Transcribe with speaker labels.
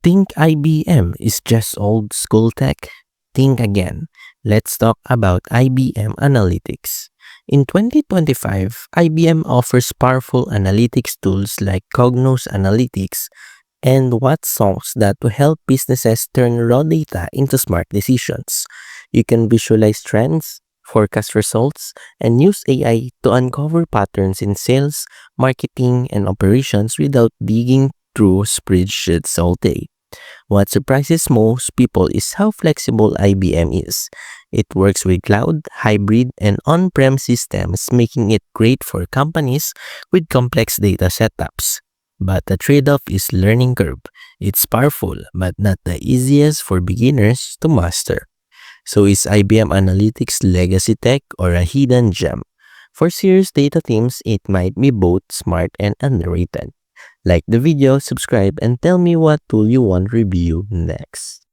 Speaker 1: Think IBM is just old school tech? Think again. Let's talk about IBM Analytics. In 2025, IBM offers powerful analytics tools like Cognos Analytics and Watson's that to help businesses turn raw data into smart decisions. You can visualize trends, forecast results, and use AI to uncover patterns in sales, marketing, and operations without digging through spreadsheets all day. What surprises most people is how flexible IBM is. It works with cloud, hybrid, and on-prem systems, making it great for companies with complex data setups. But the trade-off is learning curve. It's powerful, but not the easiest for beginners to master. So is IBM Analytics legacy tech or a hidden gem? For serious data teams, it might be both smart and underrated. Like the video, subscribe, and tell me what tool you want review next.